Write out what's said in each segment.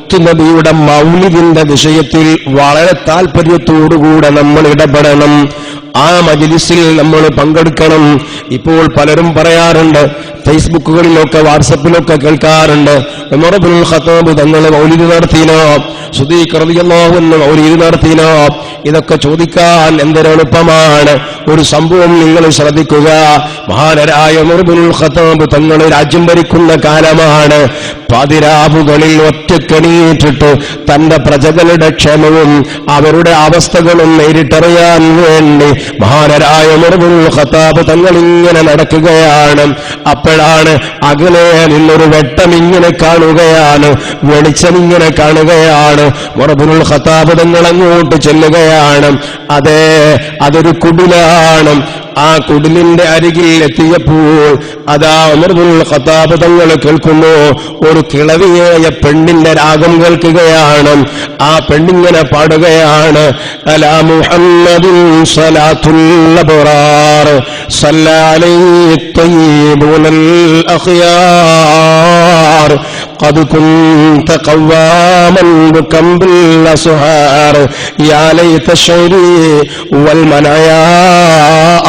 മുത്തുനബിയുടെ മൗലിദിന്റെ വിഷയത്തിൽ വളരെ താല്പര്യത്തോടുകൂടെ നമ്മൾ ഇടപെടണം. ആ മജ്ലിസിൽ നമ്മൾ പങ്കെടുക്കണം. ഇപ്പോൾ പലരും പറയാറുണ്ട്, ഫേസ്ബുക്കുകളിലൊക്കെ വാട്സപ്പിലൊക്കെ കേൾക്കാറുണ്ട്, ഉമർ ഇബ്നുൽ ഖത്താബ് തങ്ങൾ മൗലിദ് നടത്തിനോ, സിദ്ദീഖ് റളിയല്ലാഹു അൻഹു മൗലിദ് നടത്തിനോ? ഇതൊക്കെ ചോദിക്കാൻ എന്തൊരെളുപ്പമാണ്. ഒരു സംഭവം നിങ്ങൾ ശ്രദ്ധിക്കുക. മഹാനരായ ഉമർ ഇബ്നുൽ ഖത്താബ് തങ്ങൾ രാജ്യം ഭരിക്കുന്ന കാലമാണ്. പാതിരാവുകളിൽ ഒറ്റക്കെണീറ്റിട്ട് തന്റെ പ്രജകളുടെ ക്ഷേമവും അവരുടെ അവസ്ഥകളും നേരിട്ടറിയാൻ വേണ്ടി മഹാനരായ ഉമർ ഇബ്നുൽ ഖത്താബ് തങ്ങൾ ഇങ്ങനെ നടക്കുകയാണ്. അപ്പോഴാണ് അകലെ നിന്നൊരു വെട്ടം ഇങ്ങനെ കാണുകയാണ്, വെളിച്ചം ഇങ്ങനെ കാണുകയാണ്. ഉമർ ഇബ്നുൽ ഖത്താബ് തങ്ങൾ അങ്ങോട്ട് ചെല്ലുകയാണ്. അതെ, അതൊരു കുടിലാണ്. ആ കുടിലിന്റെ അരികിൽ എത്തിയപ്പോൾ അതാ ഉമർ ഇബ്നുൽ ഖത്താബ് തങ്ങൾ കേൾക്കുന്നു, ഒരു കിളവിയായ പെണ്ണിന്റെ രാഗം കേൾക്കുകയാണ്. ആ പെണ്ണിങ്ങനെ പാടുകയാണ്, അലാ മുഹമ്മദിൻ സ്വലാത്തുൽ അബ്റാർ സല്ലല്ലാഹു അലൈഹി ത്വയ്യിബുൽ അഖ്യാർ ഖദ് കുൻത ഖവാമൻ ബികംബിൽ അസ്ഹാർ യാ ലൈത ശൈരി വൽ മനായാ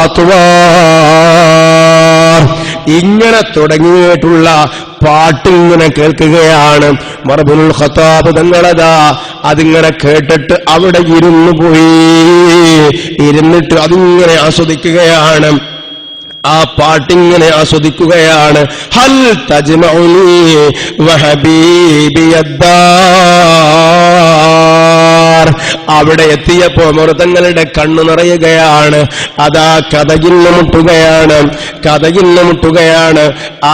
അത്വാർ. ഇങ്ങനെ തുടങ്ങിയിട്ടുള്ള പാട്ടിങ്ങനെ കേൾക്കുകയാണ്. ഉമർ ഇബ്നുൽ ഖത്താബ് തങ്ങളതാ അതിങ്ങനെ കേട്ടിട്ട് അവിടെ ഇരുന്നു പോയി. ഇരുന്നിട്ട് അതിങ്ങനെ ആസ്വദിക്കുകയാണ്. ആ പാട്ടിങ്ങനെ ആസ്വദിക്കുകയാണ്. ഹൽ തജ്മഉനി വഹബീബി അദ്ദാർ. അവിടെ എത്തിയപ്പോ മൃതങ്ങളുടെ കണ്ണു നിറയുകയാണ്. അതാ കഥകിന്ന് മുട്ടുകയാണ്.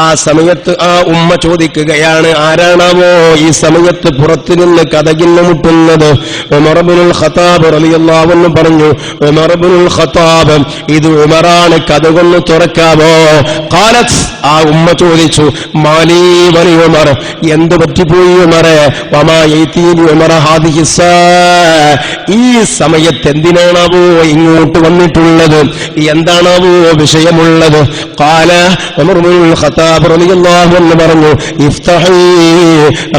ആ സമയത്ത് ആ ഉമ്മ ചോദിക്കുകയാണ്, ആരാണാവോ ഈ സമയത്ത് പുറത്തു നിന്ന് കഥകിന്ന് മുട്ടുന്നത്? ഉമർ ഇബ്നുൽ ഖത്താബ് റളിയല്ലാഹു അൻഹു പറഞ്ഞു, ഉമർ ഇബ്നുൽ ഖത്താബ്, ഇത് ഉമറാണ്, കഥകൊന്ന് തുറക്കാമോ? ഖാലത്ത്, ആ ഉമ്മ ചോദിച്ചു, മാലി വലി ഉമർ, എന്ത് പറ്റിപ്പോയി ഉമറെ? വമാ യതീനി ഉമർ ഹാദിഹി സാ, ഈ സമയത്ത് എന്തിനാണാവോ ഇങ്ങോട്ട് വന്നിട്ടുള്ളത്? എന്താണാവോ വിഷയമുള്ളത്? ഖാല, ഉമർ ഇബ്നുൽ ഖത്താബ് റളിയല്ലാഹു അൻഹു പറഞ്ഞു, ഇഫ്തഹി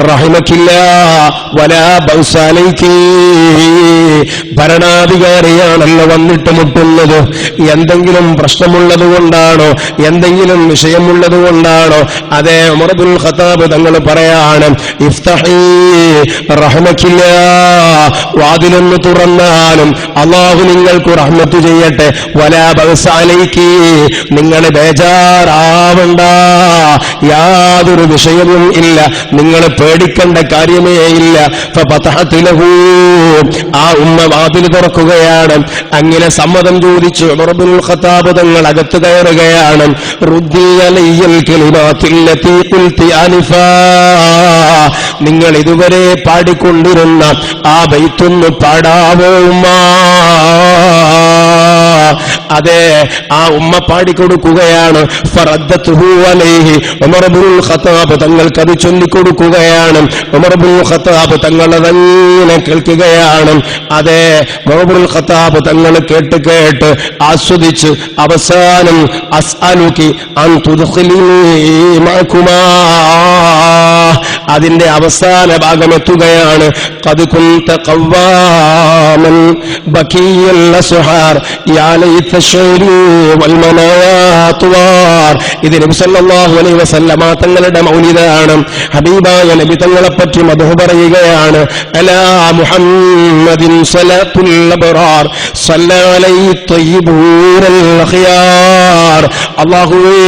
റഹിമകില്ലാ വലാ ബൗസ അലൈകി. ഭരണാധികാരിയാണല്ലോ വന്നിട്ട് മുട്ടുന്നത്. എന്തെങ്കിലും പ്രശ്നമുള്ളത് കൊണ്ടാണോ? എന്തെങ്കിലും വിഷയമുള്ളത് കൊണ്ടാണോ? അതെ, ഉമർ ഇബ്നുൽ ഖത്താബ് തങ്ങൾ പറയാണ്, ഇഫ്തഹി റഹ്മക്കില്ലാ, വാതിലൊന്ന് തുറന്നാലും അല്ലാഹു നിങ്ങൾക്ക് റഹ്മത്ത് ചെയ്യട്ടെ. വലാ ബഅസ അലൈകി, നിങ്ങൾ ബേജാറാവണ്ട, യാതൊരു വിഷയവും ഇല്ല, നിങ്ങൾ പേടിക്കേണ്ട കാര്യമേ ഇല്ല. ഫഫതഹതു ലഹു, ആ ഉമ്മ വാതിൽ തുറക്കുകയാണ്. അങ്ങനെ സമ്മതം ചോദിച്ചു ഉമർ ഇബ്നുൽ ഖത്താബ് തങ്ങൾ അകത്ത് കയറുകയാണ്. റുദ്ദി അലയ്യൽ കലിമാത്തില്ലതി ഖുൽതി അനിഫാ, നിങ്ങൾ ഇതുവരെ പാടിക്കൊണ്ടിരുന്ന ആ ബൈത്തൊന്ന് പാടാവോ ഉമ്മ? അതെ, ആ ഉമ്മ പാടിക്കൊടുക്കുകയാണ്. ഫറദ്ദതുഹു അലൈഹി, ഉമർ ഇബ്നുൽ ഖത്താബ് തങ്ങൾക്ക് അത് ചൊല്ലിക്കൊടുക്കുകയാണ്. ഉമർ ഇബ്നുൽ ഖത്താബ് തങ്ങൾ അതങ്ങനെ കേൾക്കുകയാണ്. അതെ, ഉമർ ഇബ്നുൽ ഖത്താബ് തങ്ങൾ കേട്ട് ആസ്വദിച്ച് അവസാനം അസ്അലുകി അൻ തുദ്ഖിലീനി മഅകുമാ, അതിന്റെ അവസാന ഭാഗം എത്തുകയാണ്. ഖദ് കുൻത ഖവാമൻ ബകിയൽ അസ്ഹാർ യാ ലൈത ശൈരി വൽ മനായാത്വാർ. ഇത് നബി സല്ലല്ലാഹു അലൈഹി വസല്ലമ തങ്ങളുടെ മൗലിദാണ്. ഹബീബായ നബി തങ്ങളെ പറ്റി മദ്ഹ് പറയുകയാണ്. അലാ മുഹമ്മദിൻ സ്വലാത്തുൽ അബ്റാർ സല്ലല്ലാഹു അലൈഹി ത്വയ്യിബൂനൽ അഖ്യാർ. അല്ലാഹുവേ,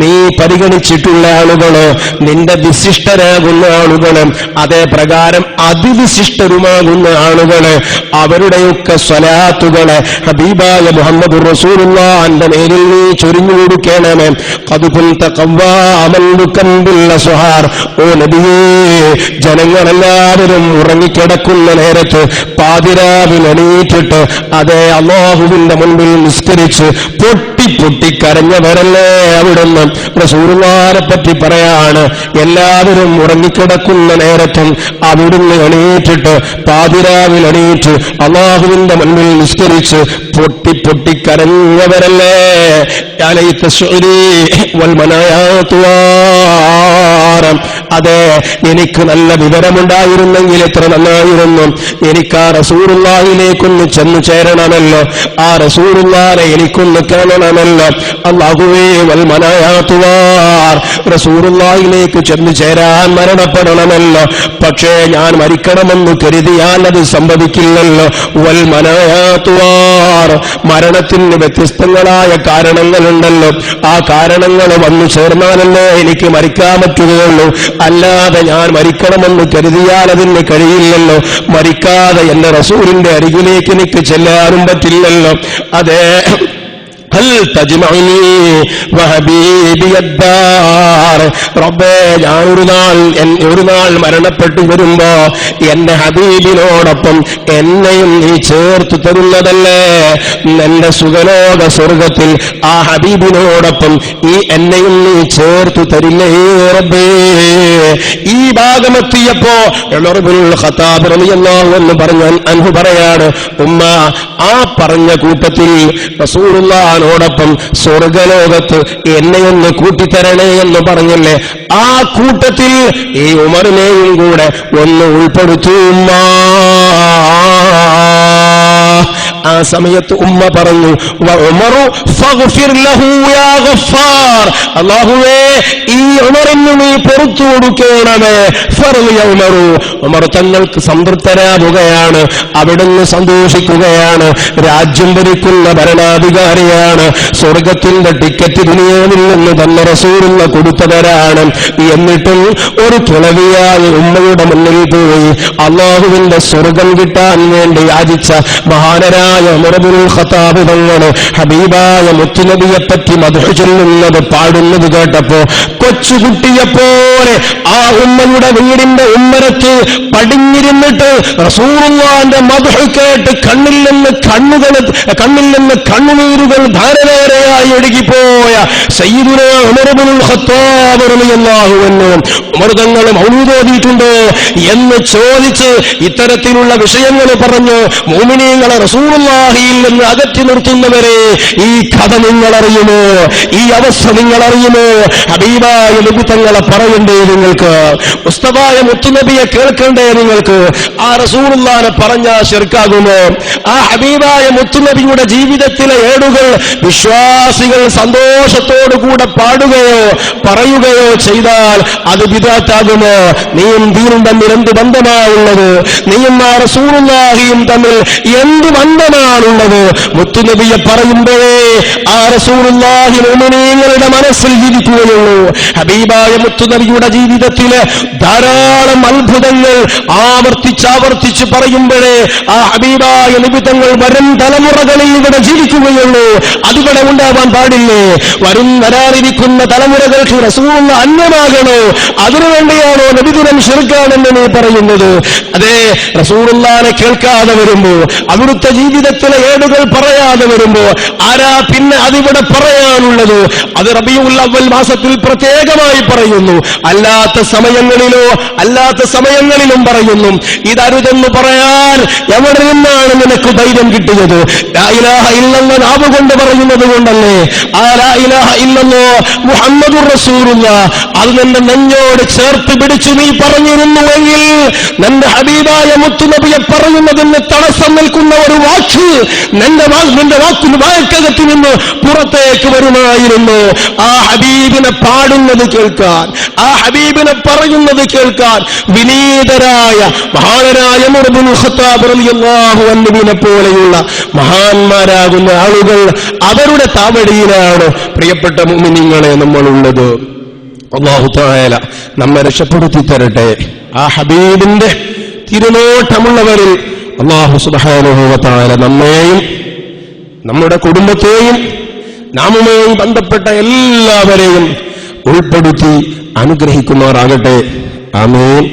നീ പരിഗണിച്ചിട്ടുള്ള ആളുകള്, നിന്റെ വിശിഷ്ടരാകുന്ന ആളുകള്, അതേ പ്രകാരം അതിവിശിഷ്ടരുമാകുന്ന ആളുകള്, അവരുടെയൊക്കെ സ്വലാത്തുകള് ഹബീബായ മുഹമ്മദ് റസൂലുള്ളാഹിന്റെ മേലിൽ നീ ചൊരിഞ്ഞു കൊടുക്കണമേ. ഖദ് കുൻത ഖവാമൻ ബികംബിൽ അസ്ഹാർ, ഓ നബിയേ, ജനങ്ങളെല്ലാവരും ഉറങ്ങിക്കിടക്കുന്ന നേരത്ത് പാതിരാവിൽ എണീറ്റിട്ട് അതേ അല്ലാഹുവിന്റെ മുൻപിൽ നിസ്കരിച്ച് പൊട്ടി പൊട്ടിക്കരഞ്ഞവരല്ലേ അവിടുന്ന്. റസൂലുള്ളാഹിനെ പറ്റി പറയാണ്, എല്ലാവരും ഉറങ്ങിക്കിടക്കുന്ന നേരത്തും അവിടുന്ന് എണീറ്റിട്ട് പാതിരാവിൽ എണീറ്റ് അല്ലാഹുവിന്റെ മുന്നിൽ നിസ്കരിച്ച് പൊട്ടിക്കരഞ്ഞവരല്ലേ. അതെ, എനിക്ക് നല്ല വിവരമുണ്ടായിരുന്നെങ്കിൽ എത്ര നന്നായിരുന്നു. എനിക്ക് ആ റസൂലുള്ളാഹിയിലേക്കൊന്ന് ചെന്നു ചേരണമല്ലോ, ആ റസൂലുള്ളാഹിനെ എനിക്കൊന്ന് കാണണമല്ലോ. അല്ലാഹുവേ വൽ മനായാത്തുവാർ, റസൂലുള്ളാഹിയിലേക്ക് ചെന്നു ചേരാൻ മരണപ്പെടണമല്ലോ. പക്ഷേ ഞാൻ മരിക്കണമെന്ന് കരുതിയാൽ അത് സംഭവിക്കില്ലല്ലോ. വൽ മനായാത്തുവാർ, മരണത്തിന് വ്യത്യസ്തങ്ങളായ കാരണങ്ങളുണ്ടല്ലോ. ആ കാരണങ്ങൾ വന്നു ചേർന്നാലല്ലേ എനിക്ക് മരിക്കാൻ പറ്റുകയുള്ളൂ. അല്ലാതെ ഞാൻ മരിക്കണമെന്ന് കരുതിയാൽ അതിന് കഴിയില്ലല്ലോ. മരിക്കാതെ എന്റെ റസൂലിന്റെ അരികിലേക്ക് എനിക്ക് ചെല്ലാനും പറ്റില്ലല്ലോ. അതെ, റബ്ബേ, ഞാൻ ഒരു നാൾ മരണപ്പെട്ടു വരുമ്പോ എന്റെ ഹബീബിനോടൊപ്പം എന്നെയും നീ ചേർത്തു തരുന്നതല്ലേ. എന്റെ സുഖലോക സ്വർഗത്തിൽ ആ ഹബീബിനോടൊപ്പം എന്നെയും നീ ചേർത്തു തരില്ലേ റബ്ബേ. ഈ ഭാഗമെത്തിയപ്പോ ഉമർ ഇബ്നുൽ ഖത്താബ് റളിയല്ലാഹു അൻഹു പറയാണ്, ഉമ്മ, ആ പറഞ്ഞ കൂട്ടത്തിൽ റസൂലുള്ളാഹിനോടൊപ്പം സ്വർഗലോകത്ത് എന്നെയൊന്ന് കൂട്ടിത്തരണേ എന്ന് പറഞ്ഞില്ലേ, ആ കൂട്ടത്തിൽ ഈ ഉമറിനെയും കൂടെ ഒന്ന് ഉൾപ്പെടുത്തുമ്മ. ആ സമയത്ത് ഉമ്മ പറഞ്ഞു, അല്ലാഹുവേ, ഈ ഉമറിന് നീ പുറത്തു കൊടുക്കണമേ. ഉമർ തങ്ങൾക്ക് സംതൃപ്തരാവുകയാണ്, അവിടുന്ന് സന്തോഷിക്കുകയാണ്. രാജ്യം ഭരിക്കുന്ന ഭരണാധികാരിയാണ്, സ്വർഗത്തിന്റെ ടിക്കറ്റ് ദുനിയാവിൽ നിന്ന് തന്നെ റസൂലുള്ള കൊടുത്തവരാണ്. എന്നിട്ടും ഒരു കിളവിയായ ഉമ്മയുടെ മുന്നിൽ പോയി അല്ലാഹുവിന്റെ സ്വർഗം കിട്ടാൻ വേണ്ടി യാചിച്ച മഹാനരായ ഉമർ ഇബ്നുൽ ഖത്താബ് തങ്ങൾ ഹബീബായ മുത്തുനബിയെ പറ്റി മദ്ഹ് ചൊല്ലുന്നത് പാടുന്നത് കേട്ടപ്പോ കൊച്ചുകുട്ടിയെപ്പോലെ ആ ഉമ്മയുടെ വീടിന്റെ ഉമ്മരത്ത് പടിഞ്ഞിരുന്നിട്ട് റസൂലുള്ളാഹിന്റെ മദ്ഹ് കേട്ട് കണ്ണിൽ നിന്ന് കണ്ണുനീരുകൾ ധാരധാരയായി ഒഴുകിപ്പോയ സയ്യിദുനാ ഉമർ ഇബ്നുൽ ഖത്താബ് റളിയല്ലാഹു അൻഹു, ഉമർ തങ്ങൾ മൗലൂദ് ഓതിയിട്ടുണ്ടോ എന്ന് ചോദിച്ച് ഇത്തരത്തിലുള്ള വിഷയങ്ങൾ പറഞ്ഞു മുഅ്മിനീങ്ങളെ റസൂലുള്ളാഹിയിൽ നിന്ന് അകറ്റി നിർത്തുന്നവരെ, ഈ കഥ നിങ്ങൾ അറിയുമോ? ഈ അവസ്ഥ നിങ്ങൾ അറിയുമോ? ഹബീബായ നബി തങ്ങളെ പറയണ്ടേ നിങ്ങൾക്ക്? മുസ്തഫായ മുത്തുനബിയെ കേൾക്കണ്ടേ നിങ്ങൾക്ക്? ആ റസൂലുള്ളാഹിനെ പറഞ്ഞാൽ ശിർക്കാകുമോ? ആ ഹബീബായ മുത്തുനബിയുടെ ജീവിതത്തിലെ ഏടുകൾ വിശ്വാസികൾ സന്തോഷത്തോടുകൂടെ പാടുകയോ പറയുകയോ ചെയ്താൽ അത് ബിദ്അത്താകുമോ? നീയും ദീനും തമ്മിൽ എന്ത് ബന്ധമാണുള്ളത്? നീയും ആ റസൂലുള്ളാഹിയും തമ്മിൽ എന്ത് ബന്ധമാണുള്ളത്? മുത്തുനബിയെ പറയുമ്പോഴേ ആ റസൂലുള്ളാഹി മുഅ്മിനീങ്ങളുടെ മനസ്സിൽ ജീവിക്കുകയുള്ളൂ. ഹബീബായ മുത്തുനബിയുടെ ജീവിതത്തിലെ ധാരാളം അത്ഭുതങ്ങൾ ആവർത്തിച്ച് പറയുമ്പോഴേ ആ ഹബീബായ നബി തങ്ങൾ വരും തലമുറകളിൽ ഇവിടെ ജീവിക്കുകയുള്ളൂ. അതിവിടെ ഉണ്ടാവാൻ പാടില്ലേ? വരാനിരിക്കുന്ന തലമുറകൾക്ക് റസൂലുള്ള അന്യമാകണോ? അതിനുവേണ്ടിയാണോ നബിദിനം ശിർക്കാണെന്ന് നീ പറയുന്നത്? അതെ, റസൂലുള്ളാഹിനെ കേൾക്കാതെ വരുമ്പോ, അവിടുത്തെ ജീവിതത്തിലെ ഏടുകൾ പറയാതെ വരുമ്പോ ആരാ പിന്നെ അതിവിടെ പറയാനുള്ളത്? അത് റബീഉൽ അവ്വൽ മാസത്തിൽ പ്രത്യേകമായി പറയുന്നു, അല്ലാത്ത സമയങ്ങളിലും പറയുന്നു. ഇതരുതെന്ന് പറയാൻ എവിടെ നിന്നാണ് നിനക്ക് ധൈര്യം കിട്ടിയത്? ലാ ഇലാഹ ഇല്ലല്ലാഹ് നാവ് കൊണ്ട് പറയുന്നത് കൊണ്ടല്ലേ? ആ ലാ ഇലാഹ ഇല്ലല്ലാഹ് മുഹമ്മദുർ റസൂലുള്ളാഹ് അത് നിന്റെ നെഞ്ചോട് ചേർത്ത് പിടിച്ചു നീ പറഞ്ഞിരുന്നുവെങ്കിൽ നിന്റെ ഹബീബായ മുത്തുനബിയെ പറയുന്നതിന് തടസ്സം നിൽക്കുന്ന ഒരു വാക്ക് നിന്റെ വാക്കിന് വായക്കകത്തു നിന്ന് പുറത്തേക്ക് വരുമായിരുന്നു. ആ ഹബീബിനെ പാടുന്നത് കേൾക്കാൻ, ആ ഹബീബിനെ പറയുന്നത് കേൾക്കാൻ വിനീതരായ മഹാനരായ ഉമർ ഇബ്നുൽ ഖത്താബ് റളിയല്ലാഹു അൻഹുവിനെ പോലെയുള്ള മഹാന്മാരാകുന്ന ആളുകൾ അവരുടെ താവടിയിലാണ് പ്രിയപ്പെട്ട മുഅ്മിനീങ്ങളെ നമ്മളുള്ളത്. അല്ലാഹു തആല നമ്മെ രക്ഷപ്പെടുത്തി തരട്ടെ. ആ ഹബീബിന്റെ തിരുനോട്ടമുള്ളവരിൽ അല്ലാഹു സുബ്ഹാനഹു വ തആല നമ്മെയും നമ്മുടെ കുടുംബത്തെയും നാമുമായി ബന്ധപ്പെട്ട എല്ലാവരെയും ഉൾപ്പെടുത്തി അനുഗ്രഹിക്കുമാറാകട്ടെ. ആമീൻ.